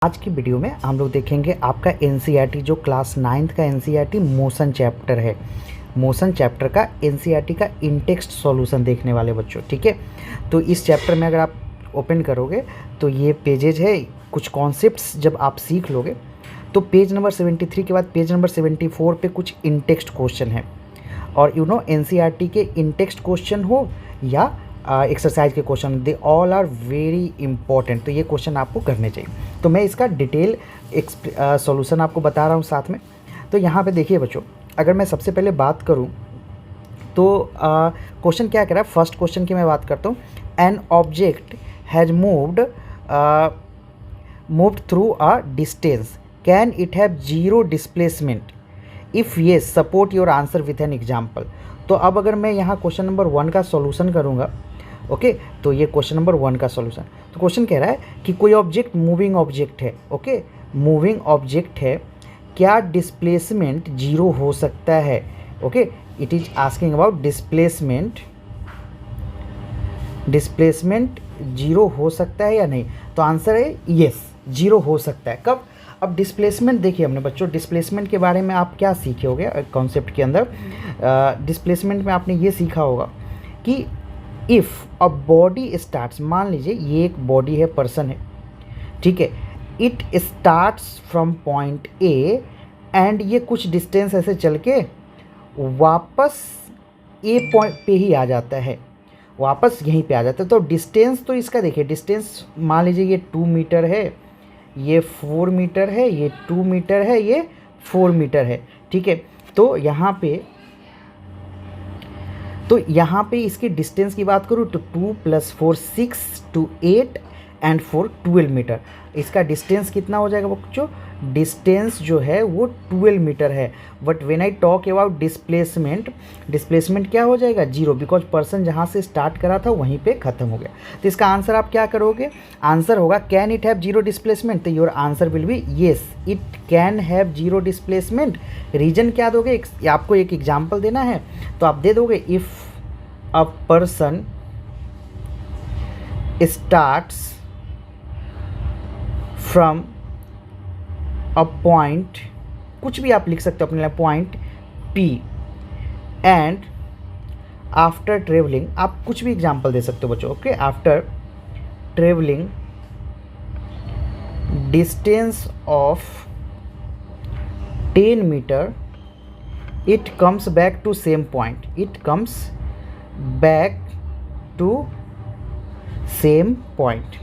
आज की वीडियो में हम लोग देखेंगे आपका एनसीईआरटी जो क्लास 9th का एनसीईआरटी मोशन चैप्टर है। मोशन चैप्टर का एनसीईआरटी का इनटेक्स्ट सॉल्यूशन देखने वाले बच्चों, ठीक है। तो इस चैप्टर में अगर आप ओपन करोगे तो ये पेजेज है, कुछ कॉन्सेप्ट्स जब आप सीख लोगे तो पेज नंबर 73 के बाद पेज नंबर 74 पे कुछ इनटेक्स्ट क्वेश्चन है। और एनसीईआरटी के इनटेक्स्ट क्वेश्चन हो या एक्सरसाइज के question, they all are very important. तो ये क्वेश्चन आपको करने चाहिए। तो मैं इसका डिटेल सॉल्यूशन आपको बता रहा हूँ साथ में। तो यहाँ पे देखिए बच्चों, अगर मैं सबसे पहले बात करूँ तो क्वेश्चन क्या कह रहा है। फर्स्ट क्वेश्चन की मैं बात करता हूँ। An object has moved through a distance, can it have zero displacement? If yes, support your answer with an example. तो अब अगर मैं यहाँ क्वेश्चन नंबर 1 का सॉल्यूशन करूँगा, ओके, तो ये क्वेश्चन नंबर 1 का सॉल्यूशन। तो क्वेश्चन कह रहा है कि कोई ऑब्जेक्ट मूविंग ऑब्जेक्ट है, ओके, मूविंग ऑब्जेक्ट है, क्या डिस्प्लेसमेंट जीरो हो सकता है? Okay, it is asking about displacement zero हो सकता है या नहीं। तो आंसर है यस, जीरो हो सकता है। कब? अब डिस्प्लेसमेंट देखिए हमने बच्चों, डिस्प्लेसमेंट के बारे में आप क्या सीखे होगे कॉन्सेप्ट के अंदर। डिस्प्लेसमेंट में आपने ये सीखा होगा कि इफ़ अ बॉडी स्टार्ट्स, मान लीजिए ये एक बॉडी है, पर्सन है, ठीक है, it starts from point A and ये कुछ डिस्टेंस ऐसे चल के वापस ए पॉइंट पे ही आ जाता है, वापस यहीं पे आ जाता है। तो डिस्टेंस तो इसका देखिए, डिस्टेंस मान लीजिए ये 2 मीटर है, ये 4 मीटर है, ये 2 मीटर है, ये 4 मीटर है, ठीक है। तो यहाँ पे इसकी डिस्टेंस की बात करूँ तो 2 + 4 6 to 8 एंड 4 12 मीटर। इसका डिस्टेंस कितना हो जाएगा बच्चों? डिस्टेंस जो है वो 12 मीटर है। But when I talk about displacement क्या हो जाएगा? जीरो, बिकॉज पर्सन जहाँ से स्टार्ट करा था वहीं पे ख़त्म हो गया। तो इसका आंसर आप क्या करोगे? आंसर होगा can it have zero displacement. तो your answer will be yes, it can have zero displacement. Reason क्या दोगे? आपको एक एग्जाम्पल देना है तो आप दे दोगे if a person starts from a point, कुछ भी आप लिख सकते हो अपने लिए, point P, and after travelling, आप कुछ भी एग्जांपल दे सकते हो बच्चों, okay, after travelling distance of 10 metre it comes back to same point, it comes back to same point,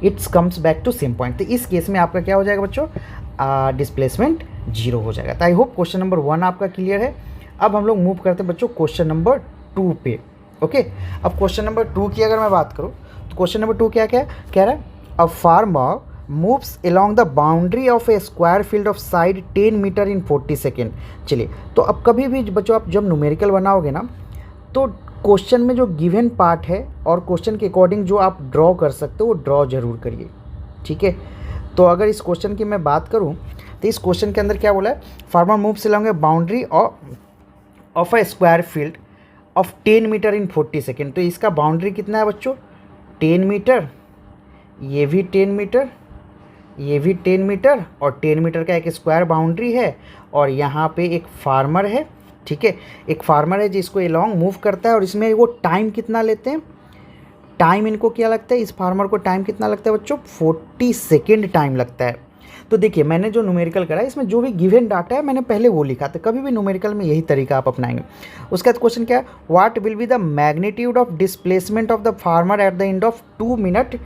it's comes back to same point. तो इस केस में आपका क्या हो जाएगा बच्चों? डिस्प्लेसमेंट जीरो हो जाएगा। तो आई होप क्वेश्चन नंबर 1 आपका क्लियर है। अब हम लोग मूव करते हैं बच्चों क्वेश्चन नंबर 2 पे, ओके। अब क्वेश्चन नंबर 2 की अगर मैं बात करूँ तो क्वेश्चन नंबर 2 क्या कह रहा है? A farmer moves along the boundary of a square field of side 10 metre in 40 second. चलिए, तो अब कभी भी बच्चों आप जब न्यूमेरिकल बनाओगे ना, तो क्वेश्चन में जो गिवन पार्ट है और क्वेश्चन के अकॉर्डिंग जो आप ड्रॉ कर सकते हो वो ड्रॉ जरूर करिए, ठीक है। तो अगर इस क्वेश्चन की मैं बात करूं तो इस क्वेश्चन के अंदर क्या बोला है? Farmer moves along a boundary of a square field of 10 metre in 40 second. तो इसका बाउंड्री कितना है बच्चों? 10 मीटर, ये भी 10 मीटर, ये भी 10 मीटर, और 10 मीटर का एक स्क्वायर बाउंड्री है। और यहाँ पे एक फार्मर है, ठीक है, एक फार्मर है जिसको एलोंग मूव करता है। और इसमें वो टाइम कितना लेते हैं? टाइम इनको क्या लगता है? इस फार्मर को टाइम कितना लगता है बच्चों? 40 सेकेंड टाइम लगता है। तो देखिए, मैंने जो न्यूमेरिकल करा है इसमें जो भी गिवन डाटा है मैंने पहले वो लिखा था। कभी भी न्यूमेरिकल में यही तरीका आप अपनाएंगे। उसके बाद क्वेश्चन क्या है? What will be the magnitude of displacement of the farmer at the end of 2 minute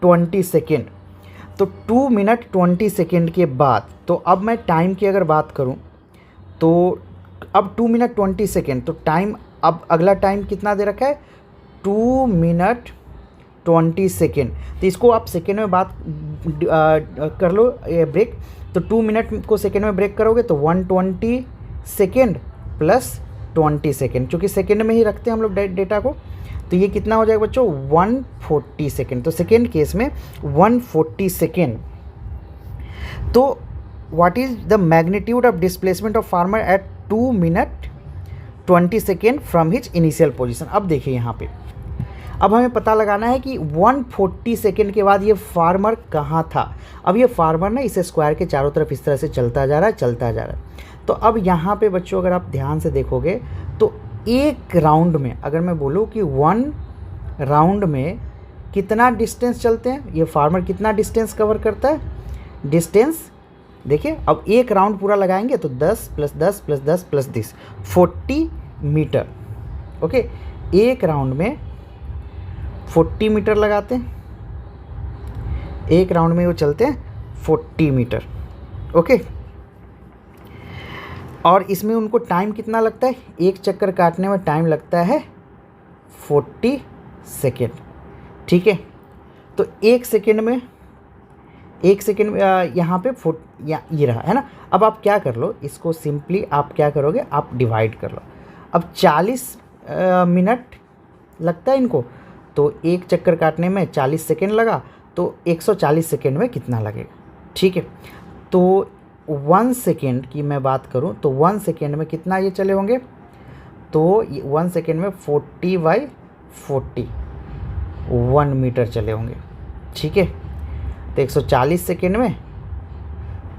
20 second. तो 2 मिनट 20 सेकेंड के बाद, तो अब मैं टाइम की अगर बात करूँ तो अब 2 मिनट 20 सेकेंड, तो टाइम, अब अगला टाइम कितना दे रखा है? 2 मिनट 20 सेकेंड। तो इसको आप सेकेंड में बात कर लो, ब्रेक। तो 2 मिनट को सेकेंड में ब्रेक करोगे तो 120 सेकेंड प्लस 20 सेकेंड, चूँकि सेकेंड में ही रखते हैं हम लोग डेटा को। तो ये कितना हो जाएगा बच्चों? 140 सेकेंड। तो सेकेंड केस में 140 सेकेंड। तो what is the magnitude of displacement of farmer at 2 minute 20 second from his initial position? अब देखिए यहाँ पे अब हमें पता लगाना है कि 140 सेकेंड के बाद ये फार्मर कहाँ था। अब ये फार्मर ना इस स्क्वायर के चारों तरफ इस तरह से चलता जा रहा है, चलता जा रहा है। तो अब यहाँ पे बच्चों अगर आप ध्यान से देखोगे तो एक राउंड में, अगर मैं बोलूँ कि 1 राउंड में कितना डिस्टेंस चलते हैं, ये फार्मर कितना डिस्टेंस कवर करता है, डिस्टेंस देखिए। अब एक राउंड पूरा लगाएंगे तो 10 + 10 + 10 + 10 40 मीटर। ओके, एक राउंड में 40 मीटर लगाते हैं, एक राउंड में वो चलते हैं 40 मीटर। ओके, और इसमें उनको टाइम कितना लगता है, एक चक्कर काटने में टाइम लगता है 40 सेकेंड। ठीक है, तो एक सेकेंड में यहाँ पे ये रहा है ना। अब आप क्या कर लो, इसको सिंपली आप क्या करोगे, आप डिवाइड कर लो। अब 40 मिनट लगता है इनको, तो एक चक्कर काटने में 40 सेकेंड लगा, तो 140 सेकेंड में कितना लगेगा। ठीक है, तो 1 सेकेंड की मैं बात करूं तो 1 सेकेंड में कितना ये चले होंगे, तो 1 सेकेंड में 40/40 1 मीटर चले होंगे। ठीक है, तो 140 सेकेंड में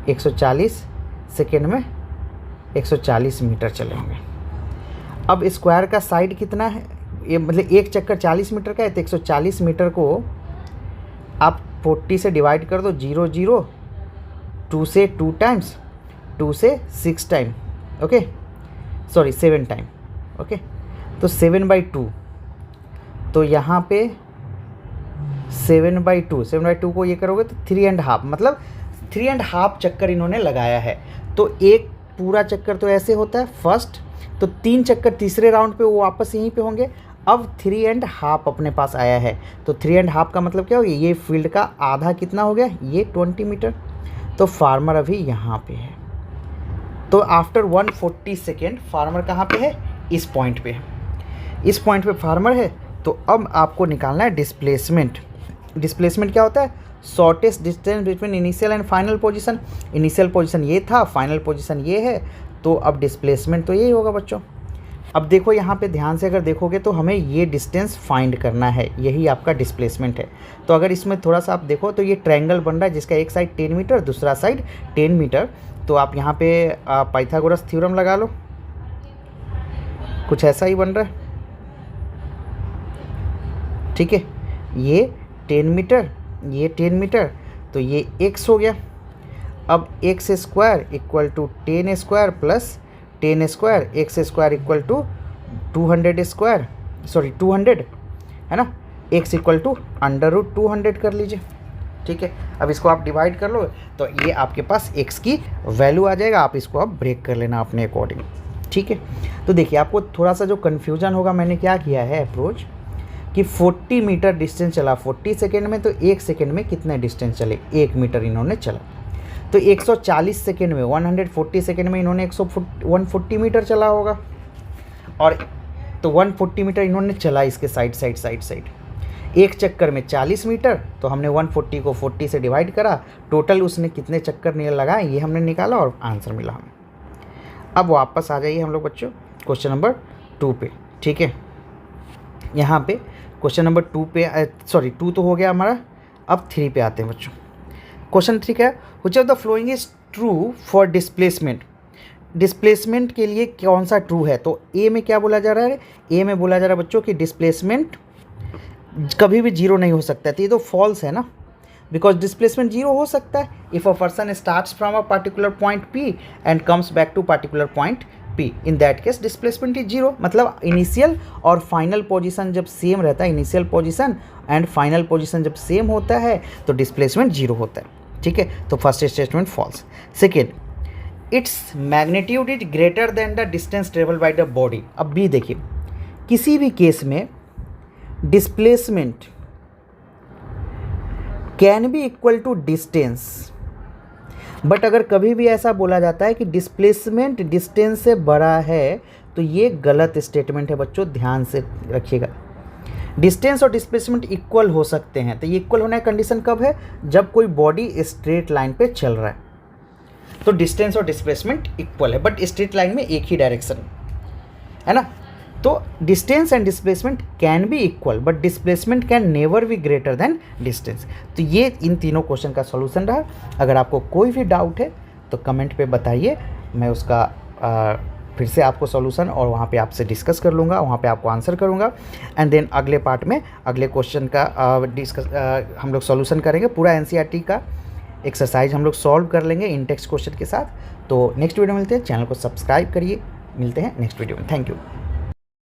140 मीटर चले होंगे। अब स्क्वायर का साइड कितना है, ये मतलब एक चक्कर 40 मीटर का है, तो 140 मीटर को आप 40 से डिवाइड कर दो, 0 0, 2 से 2 टाइम्स, 2 से 6 time, okay sorry 7 time. Okay, तो 7/2, तो यहाँ पे 7/2 को ये करोगे तो 3.5, मतलब 3.5 चक्कर इन्होंने लगाया है। तो एक पूरा चक्कर तो ऐसे होता है फर्स्ट, तो 3 चक्कर तीसरे राउंड पे वो वापस यहीं पे होंगे। अब 3.5 अपने पास आया है, तो 3.5 का मतलब क्या हो गया, ये फील्ड का आधा कितना हो गया, ये 20 मीटर। तो फार्मर अभी यहाँ पे है, तो आफ्टर 140 सेकेंड फार्मर कहाँ पे है, इस पॉइंट पे है, इस पॉइंट पे फार्मर है। तो अब आपको निकालना है डिस्प्लेसमेंट। डिस्प्लेसमेंट क्या होता है, shortest distance between initial and final position. Initial position ये था, फाइनल पोजीशन ये है, तो अब डिस्प्लेसमेंट तो यही होगा बच्चों। अब देखो यहाँ पे ध्यान से अगर देखोगे तो हमें ये डिस्टेंस फाइंड करना है, यही आपका डिस्प्लेसमेंट है। तो अगर इसमें थोड़ा सा आप देखो तो ये ट्रायंगल बन रहा है जिसका एक साइड 10 मीटर, दूसरा साइड 10 मीटर। तो आप यहाँ पे पाइथागोरस थ्योरम लगा लो, कुछ ऐसा ही बन रहा है। ठीक है, ये 10 मीटर, ये 10 मीटर, तो ये x हो गया। अब x square equal to 10 square plus 10 square, x square equal to 200 square, sorry 200 है ना, x इक्वल टू √200 कर लीजिए। ठीक है, अब इसको आप डिवाइड कर लो तो ये आपके पास x की वैल्यू आ जाएगा। आप इसको आप ब्रेक कर लेना अपने अकॉर्डिंग। ठीक है, तो देखिए आपको थोड़ा सा जो कन्फ्यूजन होगा, मैंने क्या किया है अप्रोच कि 40 मीटर डिस्टेंस चला 40 सेकेंड में, तो 1 सेकेंड में कितने डिस्टेंस चले, 1 मीटर इन्होंने चला। तो 140 सेकेंड में, 140 सेकेंड में इन्होंने 140 मीटर चला होगा, और तो 140 मीटर इन्होंने चला इसके साइड। एक चक्कर में 40 मीटर, तो हमने 140 को 40 से डिवाइड करा, टोटल उसने कितने चक्कर लगाए ये हमने निकाला और आंसर मिला हमें। अब वापस आ जाइए हम लोग बच्चों क्वेश्चन नंबर 2 पे। ठीक है, यहाँ पे क्वेश्चन नंबर 2 पे, सॉरी 2 तो हो गया हमारा, अब 3 पे आते हैं बच्चों। क्वेश्चन 3 क्या है, which of the following is true for displacement. Displacement के लिए कौन सा ट्रू है, तो ए में क्या बोला जा रहा है, ए में बोला जा रहा है बच्चों कि डिस्प्लेसमेंट कभी भी 0 नहीं हो सकता है। तो ये तो फॉल्स है ना, बिकॉज डिस्प्लेसमेंट 0 हो सकता है if a person starts from a particular point P and comes back to particular point P, in that case displacement is 0। मतलब इनिशियल और फाइनल पोजीशन जब सेम रहता है, initial position and final position जब same होता है तो displacement 0 होता है। ठीक है, तो first statement false. Second, it's magnitude is greater than the distance travel by the body. अब भी देखिए, किसी भी केस में displacement can be equal to distance, but अगर कभी भी ऐसा बोला जाता है कि डिस्प्लेसमेंट डिस्टेंस से बड़ा है तो ये गलत स्टेटमेंट है बच्चों, ध्यान से रखिएगा। डिस्टेंस और डिस्प्लेसमेंट इक्वल हो सकते हैं, तो ये इक्वल होने का कंडीशन कब है, जब कोई बॉडी स्ट्रेट लाइन पे चल रहा है, तो डिस्टेंस और डिस्प्लेसमेंट इक्वल है, बट स्ट्रेट लाइन में एक ही डायरेक्शन है ना। तो distance and displacement can be equal but displacement can never be greater than distance. तो ये इन तीनों क्वेश्चन का सॉल्यूशन रहा। अगर आपको कोई भी डाउट है तो कमेंट पे बताइए, मैं उसका फिर से आपको सॉल्यूशन और वहाँ पे आपसे डिस्कस कर लूँगा, वहाँ पे आपको आंसर करूँगा। एंड देन अगले पार्ट में अगले क्वेश्चन का हम लोग सॉल्यूशन करेंगे, पूरा एनसीईआरटी का एक्सरसाइज हम लोग सॉल्व कर लेंगे इन टेक्स्ट क्वेश्चन के साथ। तो नेक्स्ट वीडियो में मिलते हैं, चैनल को सब्सक्राइब करिए, मिलते हैं नेक्स्ट वीडियो में। Thank you.